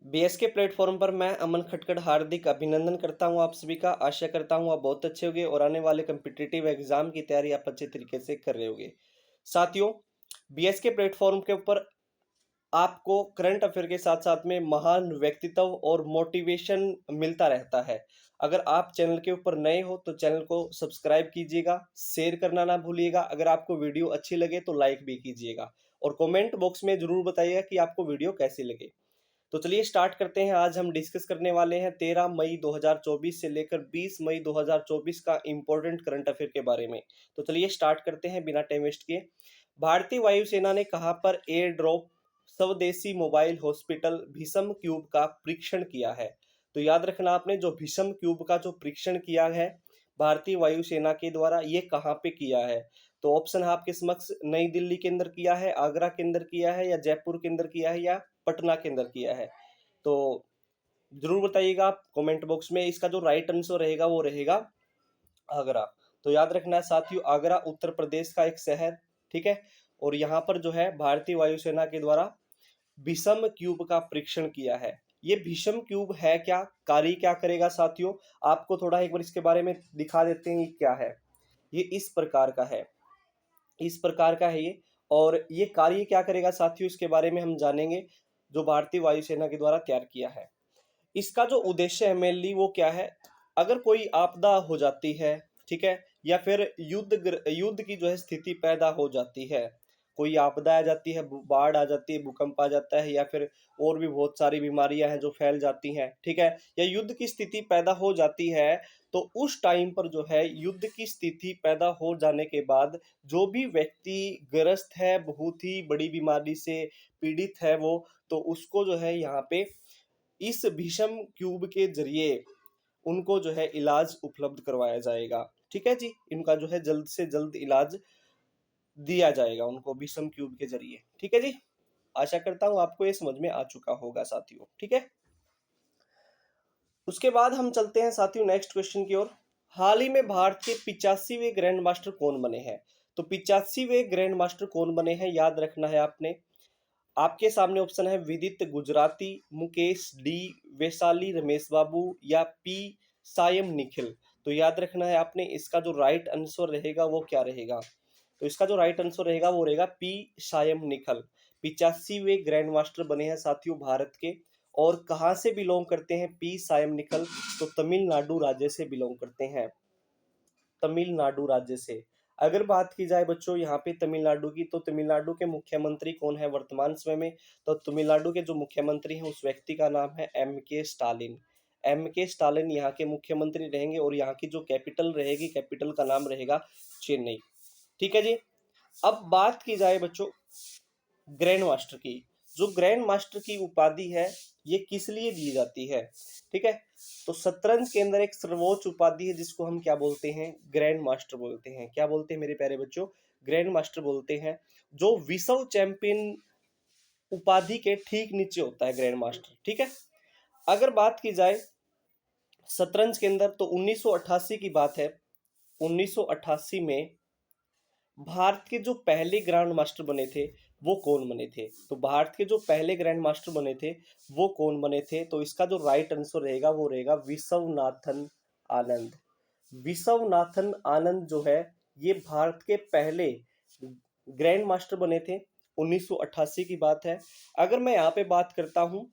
BSK platform पर मैं अमन खटकड़ हार्दिक अभिनंदन करता हूं आप सभी का। आशा करता हूं आप बहुत अच्छे होंगे और आने वाले कम्पिटिटिव एग्जाम की तैयारी आप अच्छे तरीके से कर रहे होंगे। साथियों, बीएसके प्लेटफॉर्म के ऊपर आपको करंट अफेयर के साथ साथ में महान व्यक्तित्व और मोटिवेशन मिलता रहता है। अगर आप चैनल के ऊपर नए हो तो चैनल को सब्सक्राइब कीजिएगा, शेयर करना ना भूलिएगा। अगर आपको वीडियो अच्छी लगे तो लाइक भी कीजिएगा और कमेंट बॉक्स में जरूर बताइएगा कि आपको वीडियो कैसी लगे। तो चलिए स्टार्ट करते हैं। आज हम डिस्कस करने वाले हैं 13 मई 2024 से लेकर 20 मई 2024 का इंपॉर्टेंट करंट अफेयर के बारे में। तो चलिए स्टार्ट करते हैं बिना टाइम वेस्ट किए। भारतीय वायुसेना ने कहां पर एयर ड्रॉप स्वदेशी मोबाइल हॉस्पिटल भीषम क्यूब का परीक्षण किया है? तो याद रखना आपने, जो भीषम क्यूब का जो परीक्षण किया है भारतीय वायुसेना के द्वारा, ये कहाँ पे किया है? तो ऑप्शन है आपके समक्ष, नई दिल्ली के अंदर किया है, आगरा के अंदर किया है, या जयपुर के अंदर किया है, या पटना के अंदर किया है। तो जरूर बताइएगा आप कमेंट बॉक्स में। इसका जो राइट आंसर रहेगा वो रहेगा आगरा। तो याद रखना है साथियों, आगरा उत्तर प्रदेश का एक शहर, ठीक है। और यहाँ पर जो है भारतीय वायुसेना के द्वारा भीषम क्यूब का परीक्षण किया है। ये भीषम क्यूब है क्या, कार्य क्या करेगा साथियों? आपको थोड़ा एक बार इसके बारे में दिखा देते हैं ये क्या है। ये इस प्रकार का है, इस प्रकार का है ये। और ये कार्य क्या करेगा साथियों, इसके बारे में हम जानेंगे, जो भारतीय वायुसेना के द्वारा तैयार किया है। इसका जो उद्देश्य है मेनली वो क्या है, अगर कोई आपदा हो जाती है, ठीक है, या फिर युद्ध की जो है स्थिति पैदा हो जाती है, कोई आपदा आ जाती है, बाढ़ आ जाती है, भूकंप आ जाता है, या फिर और भी बहुत सारी बीमारियां हैं जो फैल जाती हैं, ठीक है, या युद्ध की स्थिति पैदा हो जाती है, तो उस टाइम पर जो है युद्ध की स्थिति पैदा हो जाने के बाद जो भी व्यक्ति ग्रस्त है, बहुत ही बड़ी बीमारी से पीड़ित है वो, तो उसको जो है यहाँ पे इस भीषम क्यूब के जरिए उनको जो है इलाज उपलब्ध करवाया जाएगा। ठीक है जी, इनका जो है जल्द से जल्द इलाज दिया जाएगा उनको भीषम क्यूब के जरिए। ठीक है जी, आशा करता हूं आपको ये समझ में आ चुका होगा साथियों। ठीक है, उसके बाद हम चलते हैं साथियों नेक्स्ट क्वेश्चन की ओर। हाल ही में भारत के 85वें ग्रैंड मास्टर कौन बने हैं? तो 85वें ग्रैंड मास्टर कौन बने हैं, याद रखना है आपने। आपके सामने ऑप्शन है विदित गुजराती, मुकेश डी, वैशाली रमेश बाबू, या पी सायम निखिल। तो याद रखना है आपने, इसका जो राइट आंसर रहेगा वो क्या रहेगा? तो इसका जो राइट आंसर रहेगा वो रहेगा पी सायम निखिल। 85वें ग्रैंड मास्टर बने हैं साथियों भारत के। और कहाँ से बिलोंग करते हैं पी सायम निखिल? तो तमिलनाडु राज्य से बिलोंग करते हैं, तमिलनाडु राज्य से। अगर बात की जाए बच्चों यहाँ पे तमिलनाडु की, तो तमिलनाडु के मुख्यमंत्री कौन है वर्तमान समय में? तो तमिलनाडु के जो मुख्यमंत्री हैं उस व्यक्ति का नाम है एम के स्टालिन। एम के स्टालिन यहाँ के मुख्यमंत्री रहेंगे और यहाँ की जो कैपिटल रहेगी, कैपिटल का नाम रहेगा चेन्नई। ठीक है जी, अब बात की जाए बच्चों ग्रैंड मास्टर की। जो ग्रैंड मास्टर की उपाधि है ये किस लिए दी जाती है? ठीक है, तो शतरंज के अंदर एक सर्वोच्च उपाधि है जिसको हम क्या बोलते हैं? ग्रैंड मास्टर बोलते हैं। क्या बोलते हैं मेरे प्यारे बच्चों? ग्रैंड मास्टर बोलते हैं। जो विश्व चैंपियन उपाधि के ठीक नीचे होता है ग्रैंड मास्टर। ठीक है, अगर बात की जाए शतरंज के अंदर तो 1988 की बात है। 1988 में भारत के जो पहले ग्रैंड मास्टर बने थे वो कौन बने थे? तो भारत के जो पहले ग्रैंड मास्टर बने थे वो कौन बने थे? तो इसका जो राइट आंसर रहेगा वो रहेगा विश्वनाथन आनंद। विश्वनाथन आनंद जो है ये भारत के पहले ग्रैंड मास्टर बने थे। 1988 की बात है। अगर मैं यहाँ पे बात करता हूँ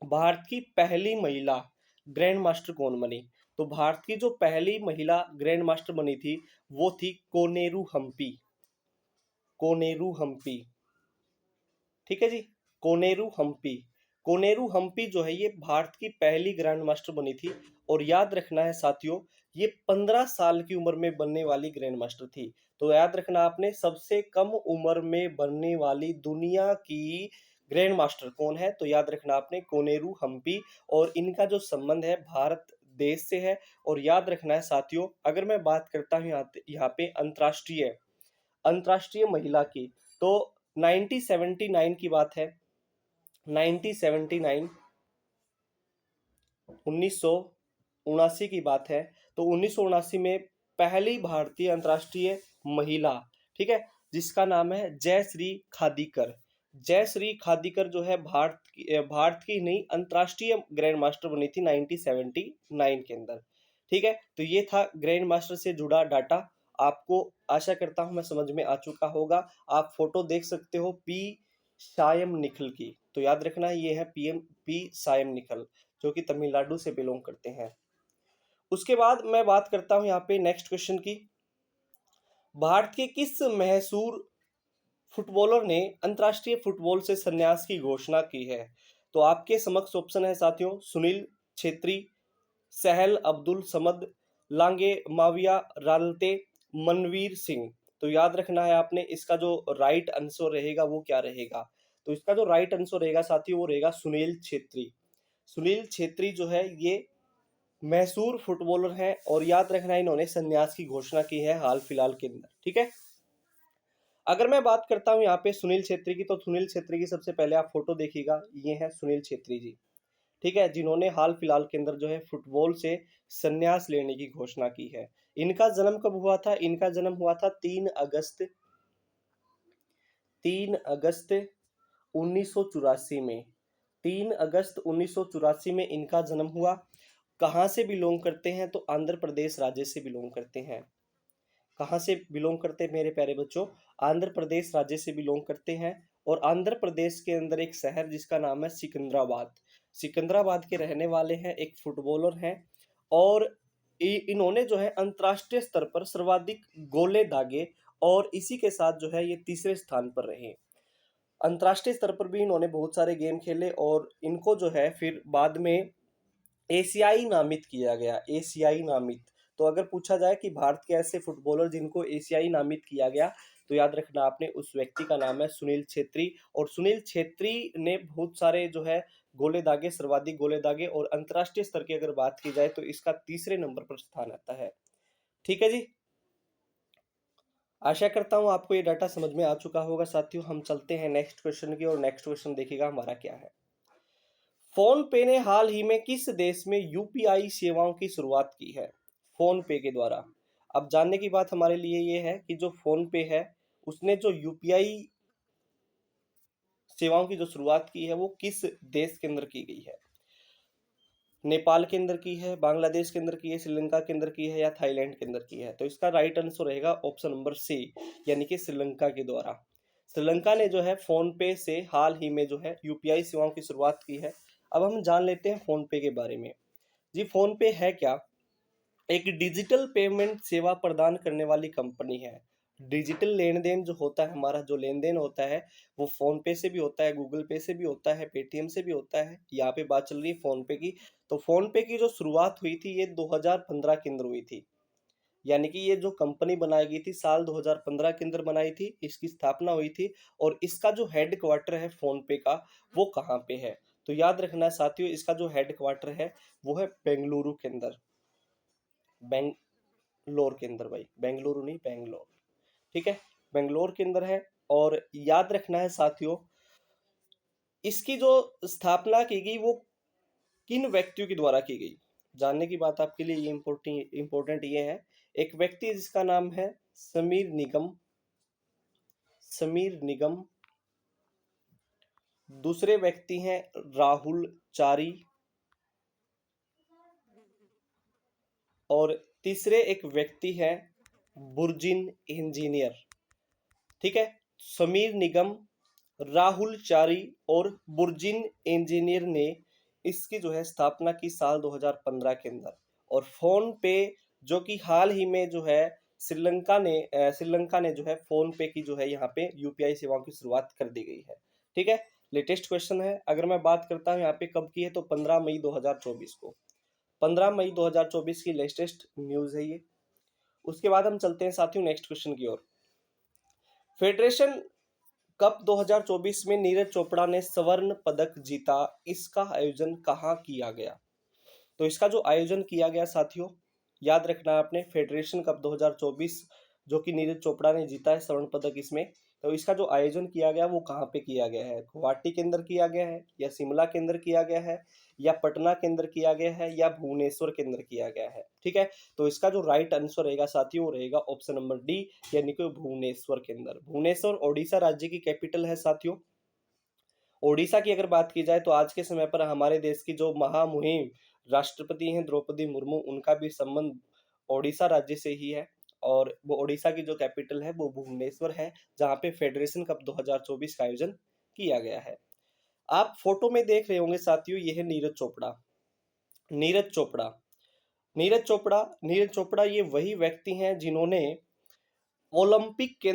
भारत की पहली महिला ग्रैंड मास्टर कौन बनी, तो भारत की जो पहली महिला ग्रैंड मास्टर बनी थी वो थी कोनेरू हम्पी। कोनेरू हम्पी, ठीक है जी, कोनेरू हम्पी। कोनेरू हम्पी जो है ये भारत की पहली ग्रैंड मास्टर बनी थी। और याद रखना है साथियों, ये 15 साल की उम्र में बनने वाली ग्रैंड मास्टर थी। तो याद रखना आपने, सबसे कम उम्र में बनने वाली दुनिया की ग्रैंड मास्टर कौन है? तो याद रखना आपने कोनेरू हम्पी। और इनका जो संबंध है भारत देश से है। और याद रखना है साथियों, अगर मैं बात करता हूँ यहाँ पे अंतर्राष्ट्रीय अंतर्राष्ट्रीय महिला की, तो 1979 की बात है। 1979, 1979 की बात है। तो 1979 में पहली भारतीय अंतर्राष्ट्रीय महिला, ठीक है, जिसका नाम है जयश्री खादीकर। जयश्री खादिकर जो है भारत की नहीं अंतर्राष्ट्रीय ग्रैंड मास्टर बनी थी 1979 के अंदर। ठीक है, तो ये था ग्रैंड मास्टर से जुड़ा डाटा। आपको आशा करता हूं मैं समझ में आ चुका होगा। आप फोटो देख सकते हो पी सायम निखल की, तो याद रखना ये है पी सायम निखल, जो कि तमिलनाडु से बिलोंग करते हैं। उसके बाद मैं बात करता हूं यहाँ पे नेक्स्ट क्वेश्चन की। भारत के किस मशहूर फुटबॉलर ने अंतर्राष्ट्रीय फुटबॉल से संन्यास की घोषणा की है? तो आपके समक्ष ऑप्शन है साथियों, सुनील छेत्री, सहल अब्दुल समद, लांगे माविया रालते, मनवीर सिंह। तो याद रखना है आपने, इसका जो राइट आंसर रहेगा वो क्या रहेगा? तो इसका जो राइट आंसर रहेगा साथियों वो रहेगा सुनील छेत्री। सुनील छेत्री जो है ये मशहूर फुटबॉलर हैं और याद रखना इन्होंने संन्यास की घोषणा की है हाल फिलहाल के अंदर। ठीक है, अगर मैं बात करता हूं यहाँ पे सुनील छेत्री की, तो सुनील छेत्री की सबसे पहले आप फोटो देखिएगा, ये है सुनील छेत्री जी। ठीक है, जिन्होंने हाल फिलहाल के अंदर जो है फुटबॉल से संन्यास लेने की घोषणा की है। इनका जन्म कब हुआ था? इनका जन्म हुआ था 3 अगस्त 1984 में। 3 अगस्त 1984 में इनका जन्म हुआ। कहाँ से बिलोंग करते हैं? तो आंध्र प्रदेश राज्य से बिलोंग करते हैं। कहाँ से बिलोंग करते हैं मेरे प्यारे बच्चों? आंध्र प्रदेश राज्य से बिलोंग करते हैं। और आंध्र प्रदेश के अंदर एक शहर जिसका नाम है सिकंदराबाद, सिकंदराबाद के रहने वाले हैं, एक फुटबॉलर हैं। और इन्होंने जो है अंतर्राष्ट्रीय स्तर पर सर्वाधिक गोले दागे और इसी के साथ जो है ये तीसरे स्थान पर रहे। अंतर्राष्ट्रीय स्तर पर भी इन्होंने बहुत सारे गेम खेले और इनको जो है फिर बाद में एशियाई नामित किया गया, एशियाई नामित। तो अगर पूछा जाए कि भारत के ऐसे फुटबॉलर जिनको एशियाई नामित किया गया, तो याद रखना आपने उस व्यक्ति का नाम है सुनील छेत्री। और सुनील छेत्री ने बहुत सारे जो है गोले दागे, सर्वाधिक गोले दागे, और अंतर्राष्ट्रीय स्तर की अगर बात की जाए तो इसका तीसरे नंबर पर स्थान आता है। ठीक है जी, आशा करता हूं आपको ये डाटा समझ में आ चुका होगा साथियों। हम चलते हैं नेक्स्ट क्वेश्चन की, और नेक्स्ट क्वेश्चन देखिएगा हमारा क्या है। फोन पे ने हाल ही में किस देश में यूपीआई सेवाओं की शुरुआत की है? फोन पे के द्वारा। अब जानने की बात हमारे लिए ये है कि जो फोन पे है उसने जो यूपीआई सेवाओं की जो शुरुआत की है वो किस देश के अंदर की गई है? नेपाल के अंदर की है, बांग्लादेश के अंदर की है, श्रीलंका के अंदर की है, या थाईलैंड के अंदर की है? तो इसका राइट आंसर रहेगा ऑप्शन नंबर सी, यानी कि श्रीलंका के द्वारा। श्रीलंका ने जो है फोन पे से हाल ही में जो है यूपीआई सेवाओं की शुरुआत की है। अब हम जान लेते हैं फोन पे के बारे में। जी, फोन पे है क्या? एक डिजिटल पेमेंट सेवा प्रदान करने वाली कंपनी है। डिजिटल लेन देन जो होता है, हमारा जो लेन देन होता है वो फोन पे से भी होता है, गूगल पे से भी होता है, पेटीएम से भी होता है। यहाँ पे बात चल रही है फोन पे की। तो फोन पे की जो शुरुआत हुई थी ये 2015 के अंदर हुई थी, यानी कि ये जो कंपनी बनाई गई थी साल 2015 के अंदर बनाई थी, इसकी स्थापना हुई थी। और इसका जो हेड क्वार्टर है फोन पे का, वो कहाँ पे है? तो याद रखना है साथियों, इसका जो हेड क्वार्टर है वो है बेंगलुरु के अंदर। बेंगलोर के अंदर भाई, बेंगलुरु नहीं, बेंगलोर। ठीक है, बेंगलोर के अंदर है। और याद रखना है साथियों, इसकी जो स्थापना की गई वो किन व्यक्तियों के द्वारा की गई? जानने की बात आपके लिए ये इम्पोर्टेंट ये है। एक व्यक्ति है जिसका नाम है समीर निगम, समीर निगम। दूसरे व्यक्ति हैं राहुल चारी, और तीसरे एक व्यक्ति हैं बुर्जिन इंजीनियर। ठीक है, समीर निगम, राहुल चारी और बुर्जिन इंजीनियर ने इसकी जो है स्थापना की साल 2015 के अंदर। और फोन पे जो कि हाल ही में जो है श्रीलंका ने जो है फोन पे की जो है यहाँ पे यूपीआई सेवाओं की शुरुआत कर दी गई है। ठीक है, लेटेस्ट क्वेश्चन है। अगर मैं बात करता हूँ यहाँ पे कब की है, तो 15 मई 2024 को, 15 मई 2024 की लेटेस्ट न्यूज है ये। उसके बाद हम चलते हैं साथियों नेक्स्ट क्वेश्चन की ओर। फेडरेशन कप 2024 में नीरज चोपड़ा ने स्वर्ण पदक जीता, इसका आयोजन कहाँ किया गया? तो इसका जो आयोजन किया गया साथियों, याद रखना आपने, फेडरेशन कप 2024 जो कि नीरज चोपड़ा ने जीता है स्वर्ण पदक इसमें। तो इसका जो आयोजन किया गया वो कहाँ पे किया गया है? गुवाहाटी के अंदर किया गया है, या शिमला के अंदर किया गया है, या पटना के अंदर किया गया है, या भुवनेश्वर के अंदर किया गया है? ठीक है, तो इसका जो राइट आंसर रहेगा साथियों वो रहेगा ऑप्शन नंबर डी, यानी कि भुवनेश्वर के अंदर। भुवनेश्वर ओडिशा राज्य की कैपिटल है साथियों। ओडिशा की अगर बात की जाए तो आज के समय पर हमारे देश की जो महामुहिम राष्ट्रपति हैं द्रौपदी मुर्मू, उनका भी संबंध ओडिशा राज्य से ही है और वो ओडिशा की जो कैपिटल है वो भुवनेश्वर है, जहाँ पे फेडरेशन कप 2024 का आयोजन किया गया है। आप फोटो में देख रहे होंगे साथियों, ये है नीरज चोपड़ा। नीरज चोपड़ा नीरज चोपड़ा ये वही व्यक्ति हैं जिन्होंने ओलंपिक के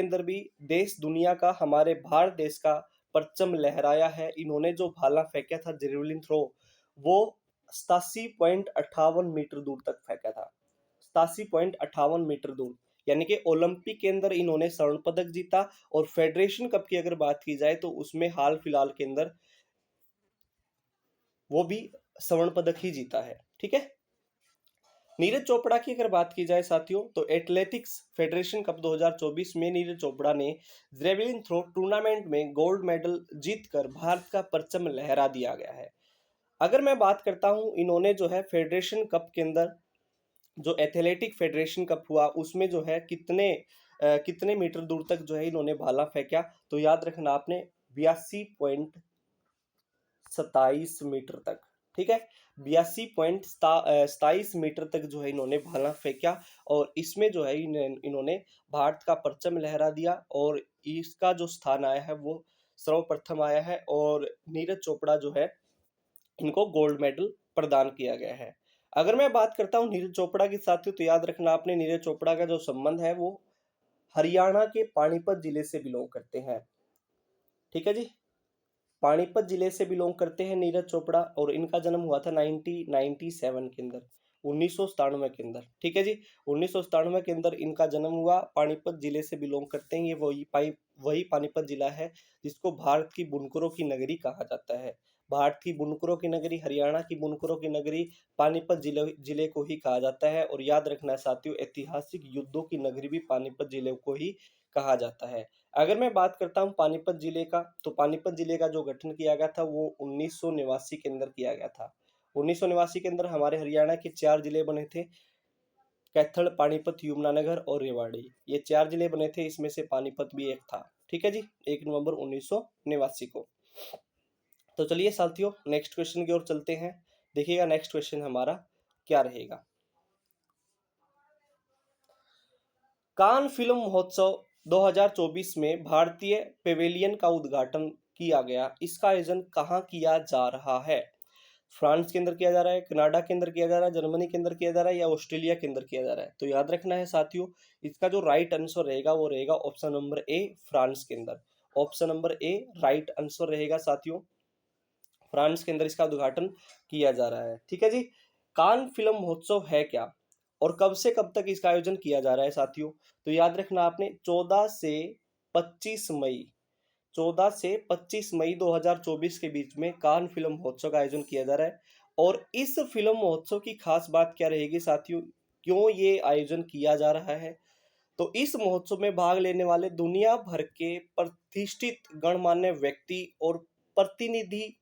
अंदर भी देश दुनिया का, हमारे भारत देश का परचम लहराया है। इन्होंने जो भाला फेंका था जेवलिन थ्रो, वो 87.58 मीटर दूर तक फेंका था। 87.58 मीटर दूर, यानी कि ओलंपिक के अंदर इन्होंने स्वर्ण पदक जीता। और फेडरेशन कप की अगर बात की जाए तो उसमें हाल फिलहाल के अंदर वो भी स्वर्ण पदक ही जीता है। ठीक है। नीरज चोपड़ा की अगर बात की जाए साथियों, तो एथलेटिक्स फेडरेशन कप 2024 में नीरज चोपड़ा ने जेवलिन थ्रो टूर्नामेंट में गोल्ड मेडल जीतकर भारत का परचम लहरा दिया गया है। अगर मैं बात करता हूं, इन्होंने जो है फेडरेशन कप के अंदर, जो एथलेटिक फेडरेशन कप हुआ उसमें जो है कितने मीटर दूर तक जो है इन्होंने भाला फेंका, तो याद रखना आपने 82.27 मीटर तक। ठीक है, 82.27 मीटर तक जो है इन्होंने भाला फेंका और इसमें जो है इन्होंने भारत का परचम लहरा दिया और इसका जो स्थान आया है वो सर्वप्रथम आया है और नीरज चोपड़ा जो है इनको गोल्ड मेडल प्रदान किया गया है। अगर मैं बात करता हूँ नीरज चोपड़ा के साथियों, तो याद रखना आपने नीरज चोपड़ा का जो संबंध है वो हरियाणा के पानीपत जिले से बिलोंग करते हैं। ठीक है जी, पानीपत जिले से बिलोंग करते हैं नीरज चोपड़ा और इनका जन्म हुआ था 1997 के अंदर, 1997 के अंदर। ठीक है जी, 1997 के अंदर इनका जन्म हुआ। पानीपत जिले से बिलोंग करते हैं। ये वही पानीपत जिला है जिसको भारत की बुनकरों की नगरी कहा जाता है। भारत की बुनकरों की नगरी, हरियाणा की बुनकरों की नगरी पानीपत जिले को ही कहा जाता है। और याद रखना साथियों, ऐतिहासिक युद्धों की नगरी भी पानीपत जिले को ही कहा जाता है। अगर मैं बात करता हूँ पानीपत जिले का, तो पानीपत जिले का जो गठन किया गया था वो 1989 के अंदर किया गया था। 1989 के अंदर हमारे हरियाणा के 4 जिले बने थे, कैथल, पानीपत, यमुनानगर और रेवाड़ी। ये 4 जिले बने थे, इसमें से पानीपत भी एक था। ठीक है जी, 1 नवंबर 1989 को। तो चलिए साथियों नेक्स्ट क्वेश्चन की ओर चलते हैं। देखिएगा नेक्स्ट क्वेश्चन हमारा क्या रहेगा। कान फिल्म महोत्सव 2024 में भारतीय पेवेलियन का उद्घाटन किया गया। इसका आयोजन कहाँ किया जा रहा है? फ्रांस के अंदर किया जा रहा है, कनाडा के अंदर किया जा रहा है, जर्मनी के अंदर किया जा रहा है या ऑस्ट्रेलिया के अंदर किया जा रहा है? तो याद रखना है साथियों, इसका जो राइट आंसर रहेगा वो रहेगा ऑप्शन नंबर ए, फ्रांस के अंदर। ऑप्शन नंबर ए राइट आंसर रहेगा साथियों, फ्रांस के अंदर इसका उद्घाटन किया जा रहा है। ठीक है जी। कान फिल्म महोत्सव है क्या और कब से कब तक इसका आयोजन किया जा रहा है साथियों? तो याद रखना आपने 25 से 25 मई 2024 के बीच में कान फिल्म महोत्सव का आयोजन किया जा रहा है। और इस फिल्म महोत्सव की खास बात क्या रहेगी साथियों, क्यों ये आयोजन किया जा रहा है? तो इस महोत्सव में भाग लेने वाले दुनिया भर के प्रतिष्ठित गणमान्य व्यक्ति और प्रतिनिधि,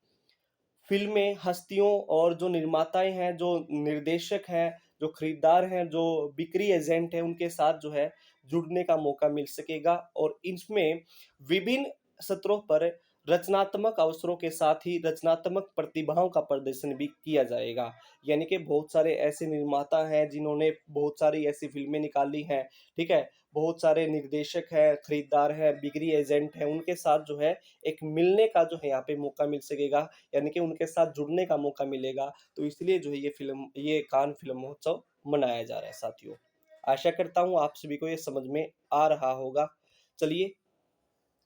फिल्में, हस्तियों और जो निर्माताएं हैं, जो निर्देशक हैं, जो खरीदार हैं, जो बिक्री एजेंट हैं, उनके साथ जो है जुड़ने का मौका मिल सकेगा। और इसमें विभिन्न सत्रों पर रचनात्मक अवसरों के साथ ही रचनात्मक प्रतिभाओं का प्रदर्शन भी किया जाएगा। यानी कि बहुत सारे ऐसे निर्माता हैं जिन्होंने बहुत सारी ऐसी फिल्में निकाली हैं। ठीक है, बहुत सारे निर्देशक हैं, खरीदार हैं, बिक्री एजेंट हैं, उनके साथ जो है एक मिलने का जो है यहाँ पे मौका मिल सकेगा, यानी कि उनके साथ जुड़ने का मौका मिलेगा। तो इसलिए जो है ये कान फिल्म महोत्सव मनाया जा रहा है साथियों। आशा करता हूँ आप सभी को ये समझ में आ रहा होगा। चलिए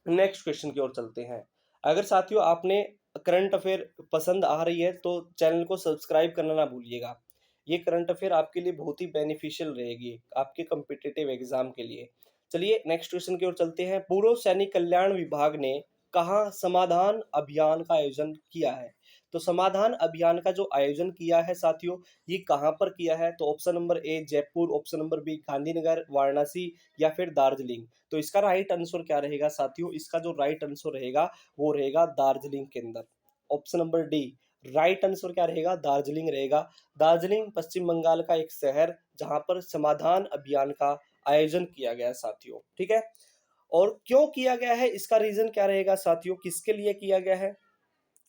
नेक्स्ट क्वेश्चन की ओर चलते हैं। अगर साथियों आपने करंट अफेयर पसंद आ रही है तो चैनल को सब्सक्राइब करना ना भूलिएगा। ये करंट अफेयर आपके लिए बहुत ही बेनिफिशियल रहेगी आपके कम्पिटिटिव एग्जाम के लिए। चलिए नेक्स्ट क्वेश्चन की ओर चलते हैं। पूर्व सैनिक कल्याण विभाग ने कहाँ समाधान अभियान का आयोजन किया है? तो समाधान अभियान का जो आयोजन किया है साथियों, ये कहाँ पर किया है? तो option number A Jaipur, option number B Gandhinagar, Varanasi या फिर दार्जिलिंग। तो इसका राइट आंसर क्या रहेगा साथियों? इसका जो राइट आंसर रहेगा वो रहेगा दार्जिलिंग के अंदर। Option number D right answer क्या रहेगा? दार्जिलिंग रहेगा। दार्जिलिंग पश्चिम बंगाल का एक शहर जहां पर समाधान अभियान का आयोजन किया गया साथियों। ठीक है, और क्यों किया गया है, इसका रीजन क्या रहेगा साथियों, किसके लिए किया गया है,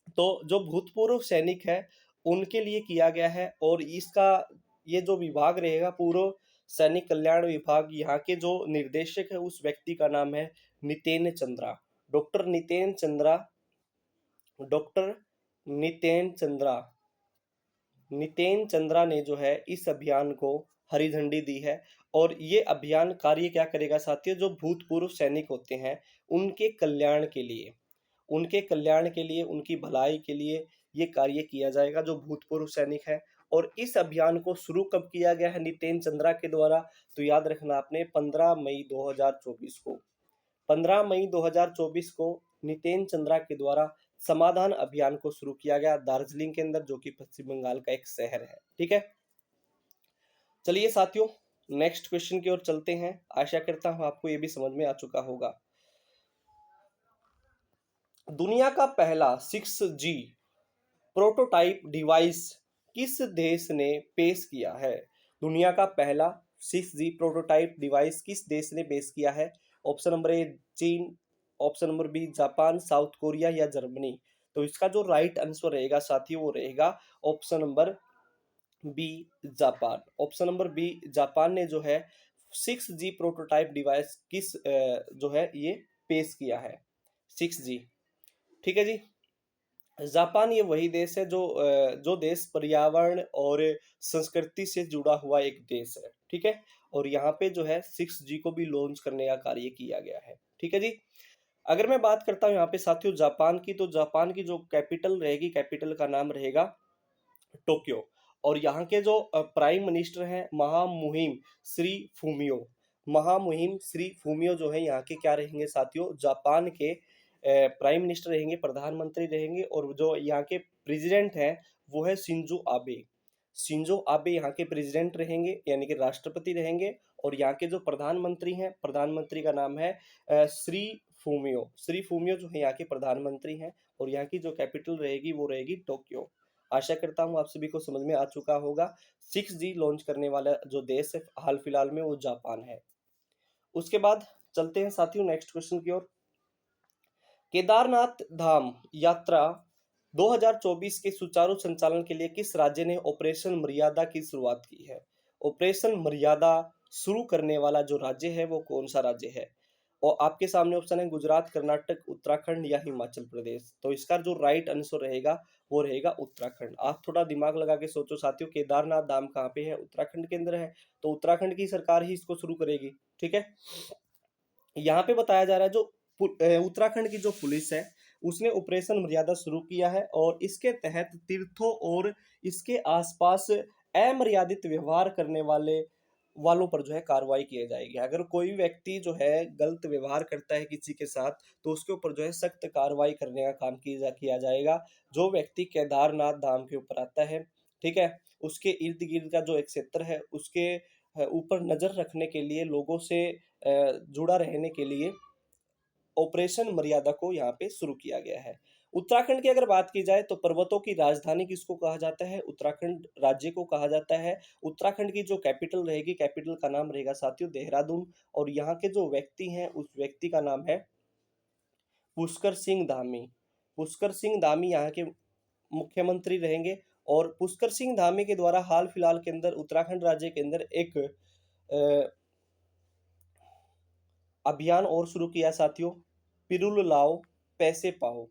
तो जो भूतपूर्व सैनिक है उनके लिए किया गया है। और इसका ये जो विभाग रहेगा पूर्व सैनिक कल्याण विभाग, यहाँ के जो निर्देशक है उस व्यक्ति का नाम है नितेन चंद्रा, डॉक्टर नितेन चंद्रा, डॉक्टर नितेन चंद्रा। नितेन चंद्रा ने जो है इस अभियान को हरी झंडी दी है। और ये अभियान कार्य क्या करेगा साथियों, जो भूतपूर्व सैनिक होते हैं उनके कल्याण के लिए, उनके कल्याण के लिए, उनकी भलाई के लिए ये कार्य किया जाएगा, जो भूतपूर्व सैनिक है। और इस अभियान को शुरू कब किया गया है नितेन चंद्रा के द्वारा, तो याद रखना आपने 15 मई 2024 को, 15 मई 2024 को नितेन चंद्रा के द्वारा समाधान अभियान को शुरू किया गया दार्जिलिंग के अंदर, जो कि पश्चिम बंगाल का एक शहर है। ठीक है, चलिए साथियों नेक्स्ट क्वेश्चन की ओर चलते हैं। आशा करता हूं आपको ये भी समझ में आ चुका होगा। दुनिया का पहला 6G प्रोटोटाइप डिवाइस किस देश ने पेश किया है? दुनिया का पहला 6G प्रोटोटाइप डिवाइस किस देश ने पेश किया है? ऑप्शन नंबर ए चीन, option number B Japan, South Korea या जर्मनी। तो इसका जो राइट आंसर रहेगा साथियों वो रहेगा option number B Japan. Option number B Japan ने जो है 6G प्रोटोटाइप डिवाइस किस जो है ये पेश किया है 6G। ठीक है जी, जापान ये वही देश है जो देश पर्यावरण और संस्कृति से जुड़ा हुआ एक देश है। ठीक है, और यहाँ पे जो है 6G को भी लॉन्च करने का कार्य किया गया है। ठीक है जी, अगर मैं बात करता हूँ यहाँ पे साथियों जापान की, तो जापान की जो कैपिटल रहेगी, कैपिटल का नाम रहेगा टोक्यो। और यहाँ के जो प्राइम मिनिस्टर हैं महामुहिम श्री फूमियो, महामुहिम श्री फूमियो जो है यहाँ के क्या रहेंगे साथियों, जापान के प्राइम मिनिस्टर रहेंगे, प्रधानमंत्री रहेंगे। और जो यहाँ के प्रेसिडेंट हैं वो है शिंजो आबे, शिंजो आबे यहाँ के प्रेसिडेंट रहेंगे यानी कि राष्ट्रपति रहेंगे। और यहाँ के जो प्रधानमंत्री हैं, प्रधानमंत्री का नाम है श्री फूमियो, श्री फूमियो जो है यहाँ के प्रधानमंत्री हैं। और यहाँ की जो कैपिटल रहेगी वो रहेगी टोक्यो। आशा करता हूँ आप सभी को समझ में आ चुका होगा। 6G लॉन्च करने वाला जो देश है हाल फिलहाल में वो जापान है। उसके बाद चलते हैं साथियों नेक्स्ट क्वेश्चन की ओर। केदारनाथ धाम यात्रा 2024 के सुचारू संचालन के लिए किस राज्य ने ऑपरेशन मर्यादा की शुरुआत की है? ऑपरेशन मर्यादा शुरू करने वाला जो राज्य है वो कौन सा राज्य है? और आपके सामने ऑप्शन है गुजरात, कर्नाटक, उत्तराखंड या हिमाचल प्रदेश। तो इसका जो राइट आंसर रहेगा वो रहेगा उत्तराखंड। आप थोड़ा दिमाग लगा के सोचो साथियों, केदारनाथ धाम कहाँ पे है? उत्तराखंड के अंदर है, तो उत्तराखंड की सरकार ही इसको शुरू करेगी। ठीक है, यहाँ पे बताया जा रहा है जो उत्तराखंड की जो पुलिस है उसने ऑपरेशन मर्यादा शुरू किया है। और इसके तहत तीर्थों और इसके आसपास अमर्यादित व्यवहार करने वालों पर जो है कार्रवाई की जाएगी। अगर कोई व्यक्ति जो है गलत व्यवहार करता है किसी के साथ तो उसके ऊपर जो है सख्त कार्रवाई करने का काम किया जाएगा। जो व्यक्ति केदारनाथ धाम के ऊपर आता है, ठीक है, उसके इर्द गिर्द का जो एक क्षेत्र है उसके ऊपर नजर रखने के लिए, लोगों से जुड़ा रहने के लिए ऑपरेशन मर्यादा को यहाँ पे शुरू किया गया है। उत्तराखंड की अगर बात की जाए तो पर्वतों की राजधानी किसको कहा जाता है? उत्तराखंड राज्य को कहा जाता है। उत्तराखंड की जो कैपिटल रहेगी, कैपिटल का नाम रहेगा साथियों देहरादून। और यहाँ के जो व्यक्ति हैं उस व्यक्ति का नाम है पुष्कर सिंह धामी। पुष्कर सिंह धामी यहाँ के मुख्यमंत्री रहेंगे। और पुष्कर सिंह धामी के द्वारा हाल फिलहाल के अंदर उत्तराखंड राज्य के अंदर एक अभियान और शुरू किया साथियों, पिरुल लाओ पैसे पाओ,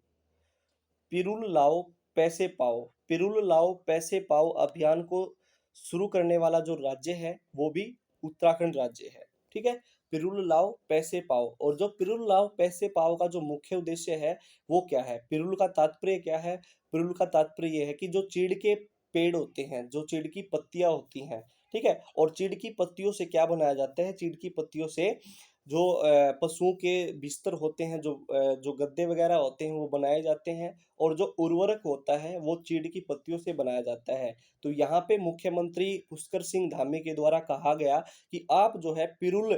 पिरुल लाओ पैसे पाओ, पिरुल लाओ पैसे पाओ अभियान को शुरू करने वाला जो राज्य है वो भी उत्तराखंड राज्य है। ठीक है, पिरुल लाओ पैसे पाओ। और जो पिरुल लाओ पैसे पाओ का जो मुख्य उद्देश्य है वो क्या है? पिरुल का तात्पर्य क्या है? पिरुल का तात्पर्य ये है कि जो चीड़ के पेड़ होते हैं, जो चीड़ की पत्तियां होती हैं, ठीक है, और चीड़ की पत्तियों से क्या बनाया जाता है? चीड़ की पत्तियों से जो पशुओं के बिस्तर होते हैं, जो गद्दे वगैरह होते हैं वो बनाए जाते हैं। और जो उर्वरक होता है वो चीड़ की पत्तियों से बनाया जाता है। तो यहाँ पे मुख्यमंत्री पुष्कर सिंह धामी के द्वारा कहा गया कि आप जो है पिरुल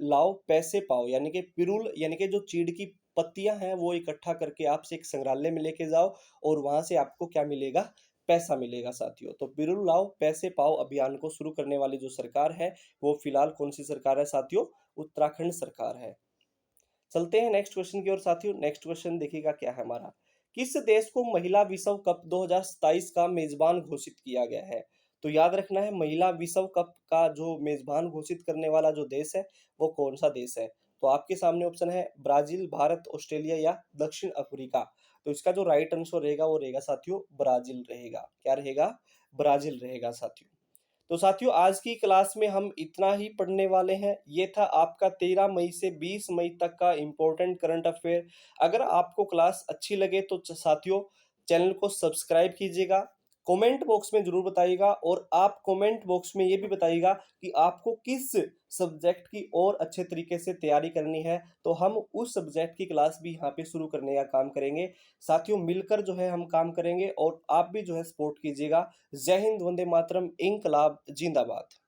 लाओ पैसे पाओ, यानी कि पिरुल यानी कि जो चीड़ की पत्तियां हैं वो इकट्ठा करके आपसे एक संग्रहालय में लेके जाओ और वहां से आपको क्या मिलेगा? पैसा मिलेगा साथियों। तो पिरुल लाओ पैसे पाओ अभियान को शुरू करने वाली जो सरकार है वो फिलहाल कौन सी सरकार है साथियों? उत्तराखंड सरकार है। चलते हैं नेक्स्ट क्वेश्चन की ओर साथियों। नेक्स्ट क्वेश्चन देखिएगा क्या है हमारा। किस देश को महिला विश्व कप 2027 का मेजबान घोषित किया गया है? तो याद रखना है, महिला विश्व कप का जो मेजबान घोषित करने वाला जो देश है वो कौन सा देश है? तो आपके सामने ऑप्शन है ब्राजील, भारत, ऑस्ट्रेलिया या दक्षिण अफ्रीका। तो इसका जो राइट आंसर रहेगा वो रहेगा साथियों ब्राजील रहेगा। क्या रहेगा? ब्राजील रहेगा साथियों। तो साथियों आज की क्लास में हम इतना ही पढ़ने वाले हैं। ये था आपका 13 मई से 20 मई तक का इम्पोर्टेंट करंट अफेयर। अगर आपको क्लास अच्छी लगे तो साथियों चैनल को सब्सक्राइब कीजिएगा। कमेंट बॉक्स में जरूर बताइएगा, और आप कमेंट बॉक्स में ये भी बताइएगा कि आपको किस सब्जेक्ट की और अच्छे तरीके से तैयारी करनी है, तो हम उस सब्जेक्ट की क्लास भी यहाँ पे शुरू करने का काम करेंगे। साथियों मिलकर जो है हम काम करेंगे, और आप भी जो है सपोर्ट कीजिएगा। जय हिंद, वंदे मातरम, इंकलाब जिंदाबाद।